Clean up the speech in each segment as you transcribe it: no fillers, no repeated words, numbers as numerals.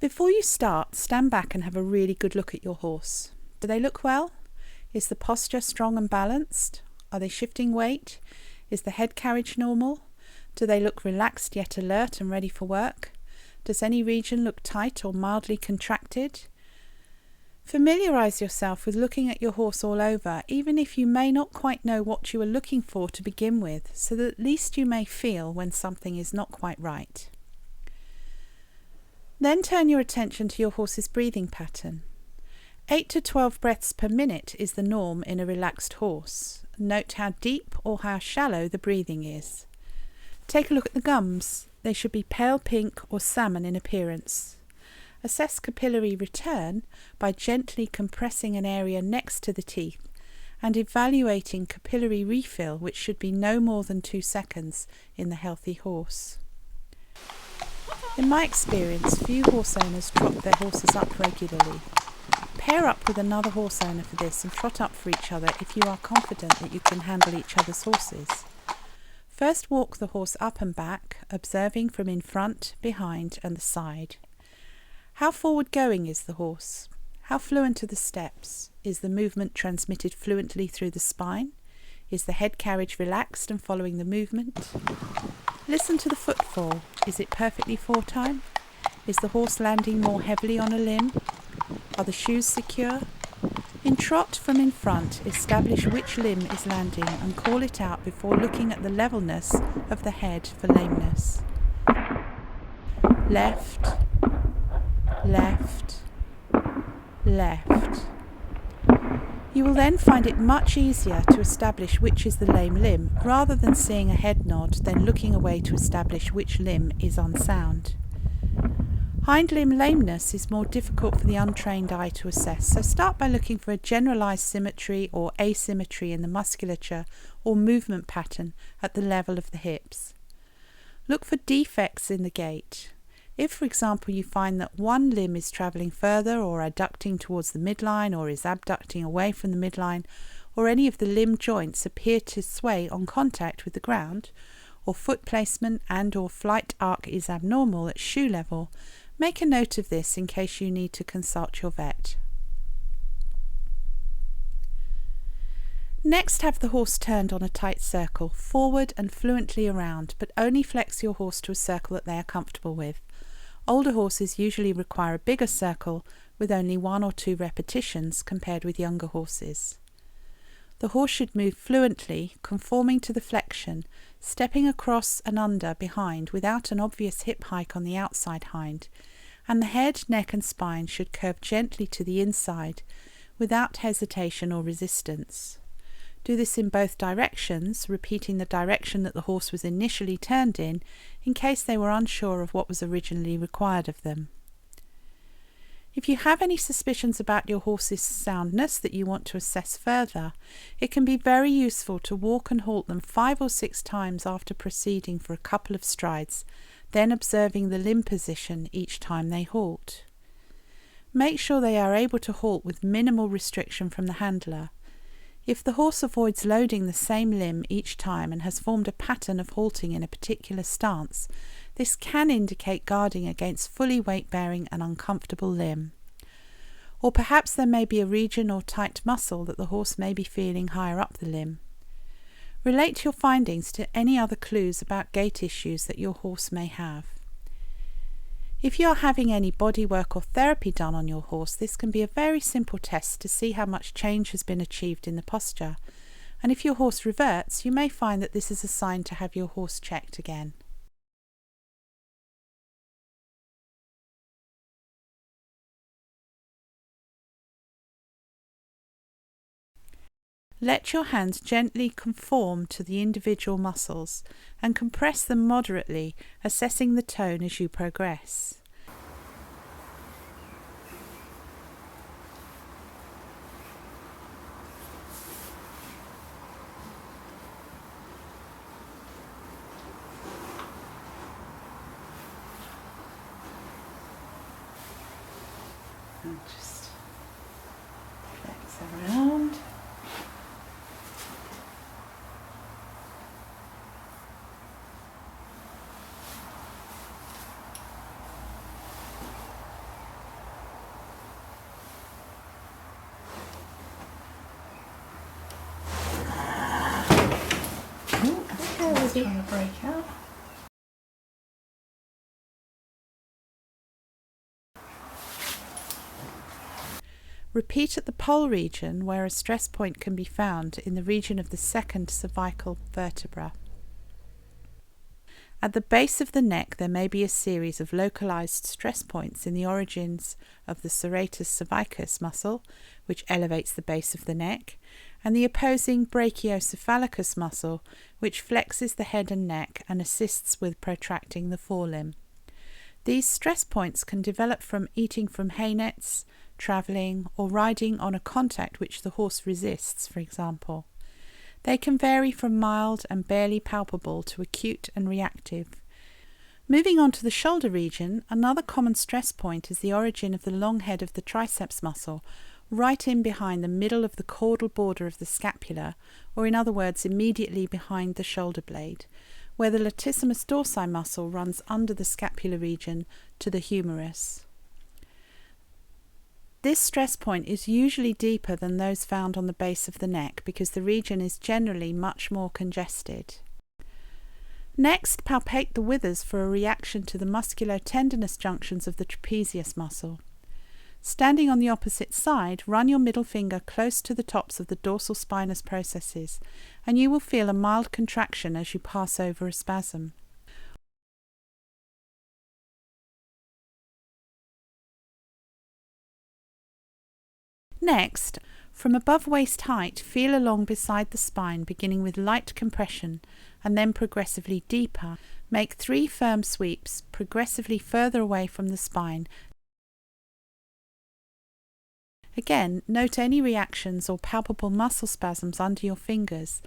Before you start, stand back and have a really good look at your horse. Do they look well? Is the posture strong and balanced? Are they shifting weight? Is the head carriage normal? Do they look relaxed yet alert and ready for work? Does any region look tight or mildly contracted? Familiarise yourself with looking at your horse all over, even if you may not quite know what you are looking for to begin with, so that at least you may feel when something is not quite right. Then turn your attention to your horse's breathing pattern. 8 to 12 breaths per minute is the norm in a relaxed horse. Note how deep or how shallow the breathing is. Take a look at the gums. They should be pale pink or salmon in appearance. Assess capillary return by gently compressing an area next to the teeth and evaluating capillary refill, which should be no more than 2 seconds in the healthy horse. In my experience, few horse owners trot their horses up regularly. Pair up with another horse owner for this and trot up for each other if you are confident that you can handle each other's horses. First walk the horse up and back, observing from in front, behind and the side. How forward going is the horse? How fluent are the steps? Is the movement transmitted fluently through the spine? Is the head carriage relaxed and following the movement? Listen to the footfall. Is it perfectly foretime? Is the horse landing more heavily on a limb? Are the shoes secure? In trot from in front, establish which limb is landing and call it out before looking at the levelness of the head for lameness. Left, left, left. You will then find it much easier to establish which is the lame limb, rather than seeing a head nod, then looking away to establish which limb is unsound. Hind limb lameness is more difficult for the untrained eye to assess, so start by looking for a generalized symmetry or asymmetry in the musculature or movement pattern at the level of the hips. Look for defects in the gait. If, for example, you find that one limb is travelling further or adducting towards the midline or is abducting away from the midline, or any of the limb joints appear to sway on contact with the ground, or foot placement and or flight arc is abnormal at shoe level, make a note of this in case you need to consult your vet. Next, have the horse turned on a tight circle, forward and fluently around, but only flex your horse to a circle that they are comfortable with. Older horses usually require a bigger circle with only 1 or 2 repetitions compared with younger horses. The horse should move fluently, conforming to the flexion, stepping across and under behind without an obvious hip hike on the outside hind, and the head, neck and spine should curve gently to the inside without hesitation or resistance. Do this in both directions, repeating the direction that the horse was initially turned in case they were unsure of what was originally required of them. If you have any suspicions about your horse's soundness that you want to assess further, it can be very useful to walk and halt them 5 or 6 times after proceeding for a couple of strides, then observing the limb position each time they halt. Make sure they are able to halt with minimal restriction from the handler. If the horse avoids loading the same limb each time and has formed a pattern of halting in a particular stance, this can indicate guarding against fully weight-bearing and uncomfortable limb. Or perhaps there may be a region or tight muscle that the horse may be feeling higher up the limb. Relate your findings to any other clues about gait issues that your horse may have. If you are having any body work or therapy done on your horse, this can be a very simple test to see how much change has been achieved in the posture, and if your horse reverts, you may find that this is a sign to have your horse checked again. Let your hands gently conform to the individual muscles and compress them moderately, assessing the tone as you progress. And just flex around. Lindsay. Trying to break out. Repeat at the pole region where a stress point can be found in the region of the second cervical vertebra. At the base of the neck there may be a series of localized stress points in the origins of the serratus cervicus muscle, which elevates the base of the neck, and the opposing brachiocephalicus muscle, which flexes the head and neck and assists with protracting the forelimb. These stress points can develop from eating from hay nets, travelling, or riding on a contact which the horse resists, for example. They can vary from mild and barely palpable to acute and reactive. Moving on to the shoulder region, another common stress point is the origin of the long head of the triceps muscle, right in behind the middle of the caudal border of the scapula, or in other words, immediately behind the shoulder blade, where the latissimus dorsi muscle runs under the scapular region to the humerus. This stress point is usually deeper than those found on the base of the neck because the region is generally much more congested. Next, palpate the withers for a reaction to the musculotendinous junctions of the trapezius muscle. Standing on the opposite side, run your middle finger close to the tops of the dorsal spinous processes, and you will feel a mild contraction as you pass over a spasm. Next, from above waist height, feel along beside the spine, beginning with light compression and then progressively deeper. Make 3 firm sweeps, progressively further away from the spine. Again, note any reactions or palpable muscle spasms under your fingers.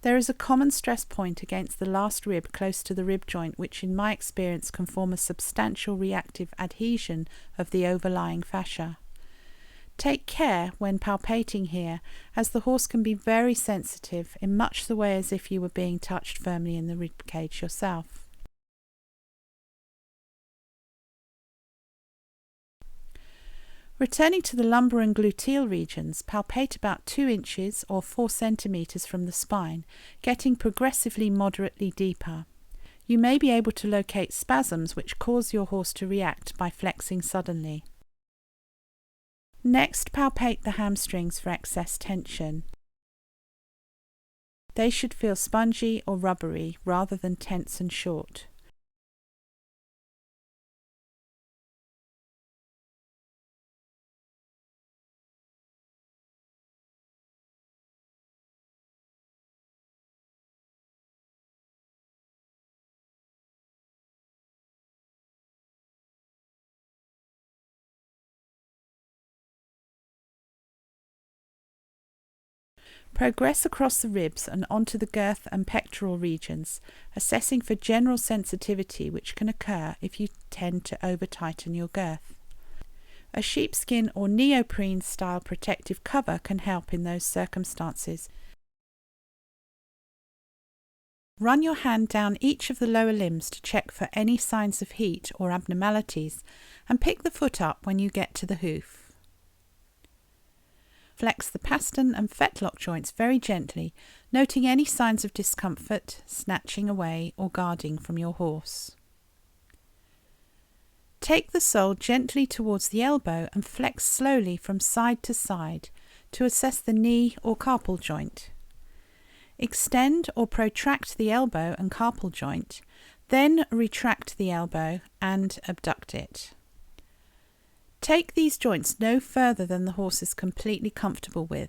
There is a common stress point against the last rib close to the rib joint, which in my experience can form a substantial reactive adhesion of the overlying fascia. Take care when palpating here, as the horse can be very sensitive in much the way as if you were being touched firmly in the rib cage yourself. Returning to the lumbar and gluteal regions, palpate about 2 inches or 4 centimeters from the spine, getting progressively moderately deeper. You may be able to locate spasms which cause your horse to react by flexing suddenly. Next, palpate the hamstrings for excess tension. They should feel spongy or rubbery rather than tense and short. Progress across the ribs and onto the girth and pectoral regions, assessing for general sensitivity which can occur if you tend to over-tighten your girth. A sheepskin or neoprene style protective cover can help in those circumstances. Run your hand down each of the lower limbs to check for any signs of heat or abnormalities, and pick the foot up when you get to the hoof. Flex the pastern and fetlock joints very gently, noting any signs of discomfort, snatching away or guarding from your horse. Take the sole gently towards the elbow and flex slowly from side to side to assess the knee or carpal joint. Extend or protract the elbow and carpal joint, then retract the elbow and abduct it. Take these joints no further than the horse is completely comfortable with.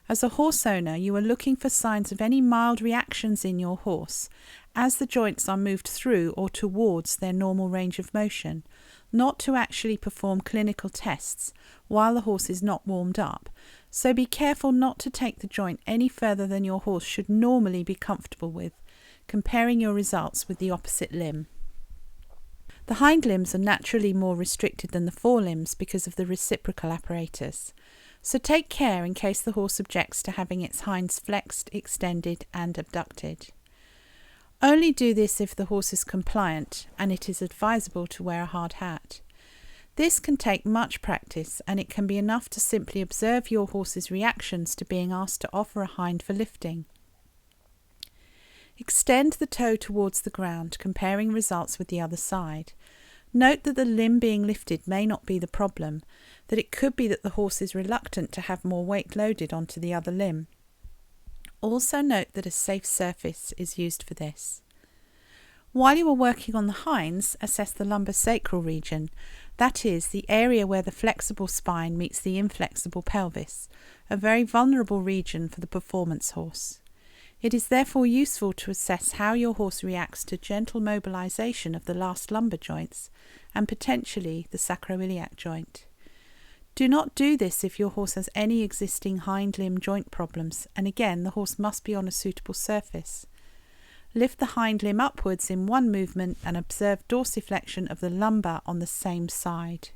As a horse owner, you are looking for signs of any mild reactions in your horse as the joints are moved through or towards their normal range of motion. not to actually perform clinical tests while the horse is not warmed up, so be careful not to take the joint any further than your horse should normally be comfortable with, comparing your results with the opposite limb. The hind limbs are naturally more restricted than the forelimbs because of the reciprocal apparatus, so take care in case the horse objects to having its hinds flexed, extended and abducted. Only do this if the horse is compliant and it is advisable to wear a hard hat. This can take much practice, and it can be enough to simply observe your horse's reactions to being asked to offer a hind for lifting. Extend the toe towards the ground, comparing results with the other side. Note that the limb being lifted may not be the problem, that it could be that the horse is reluctant to have more weight loaded onto the other limb. Also note that a safe surface is used for this. While you are working on the hinds, assess the lumbar sacral region, that is, the area where the flexible spine meets the inflexible pelvis, a very vulnerable region for the performance horse. It is therefore useful to assess how your horse reacts to gentle mobilization of the last lumbar joints and potentially the sacroiliac joint. Do not do this if your horse has any existing hind limb joint problems, and again the horse must be on a suitable surface. Lift the hind limb upwards in one movement and observe dorsiflexion of the lumbar on the same side.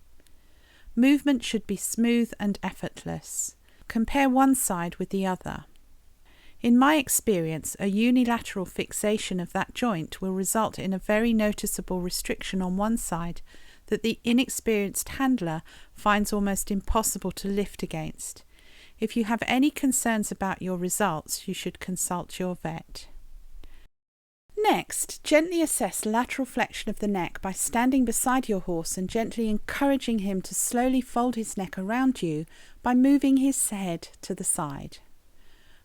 Movement should be smooth and effortless. Compare one side with the other. In my experience, a unilateral fixation of that joint will result in a very noticeable restriction on one side that the inexperienced handler finds almost impossible to lift against. If you have any concerns about your results, you should consult your vet. Next, gently assess lateral flexion of the neck by standing beside your horse and gently encouraging him to slowly fold his neck around you by moving his head to the side.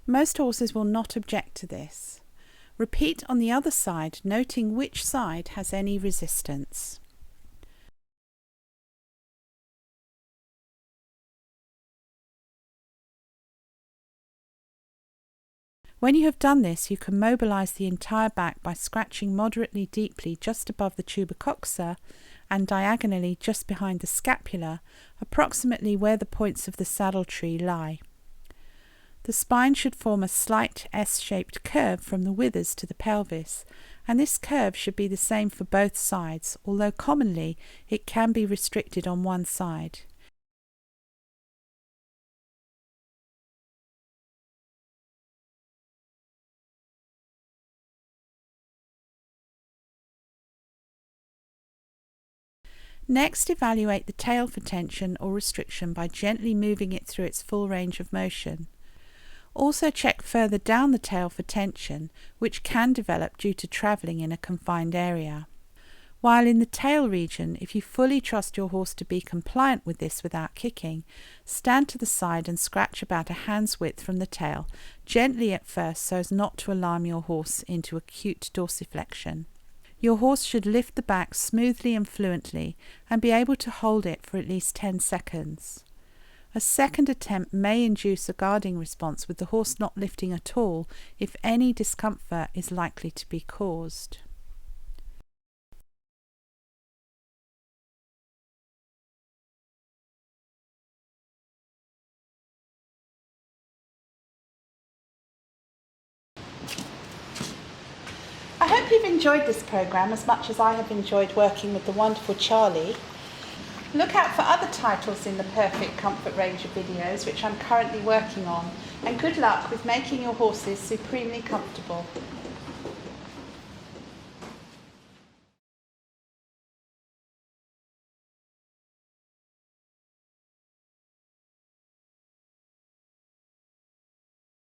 Most horses will not object to this. Repeat on the other side, noting which side has any resistance. When you have done this, you can mobilize the entire back by scratching moderately deeply just above the tuber coxa and diagonally just behind the scapula, approximately where the points of the saddle tree lie. The spine should form a slight S-shaped curve from the withers to the pelvis, and this curve should be the same for both sides, although commonly it can be restricted on one side. Next, evaluate the tail for tension or restriction by gently moving it through its full range of motion. Also check further down the tail for tension, which can develop due to travelling in a confined area. While in the tail region, if you fully trust your horse to be compliant with this without kicking, stand to the side and scratch about a hand's width from the tail, gently at first so as not to alarm your horse into acute dorsiflexion. Your horse should lift the back smoothly and fluently and be able to hold it for at least 10 seconds. A second attempt may induce a guarding response with the horse not lifting at all if any discomfort is likely to be caused. I hope you've enjoyed this programme as much as I have enjoyed working with the wonderful Charlie. Look out for other titles in the Perfect Comfort range of videos which I'm currently working on, and good luck with making your horses supremely comfortable.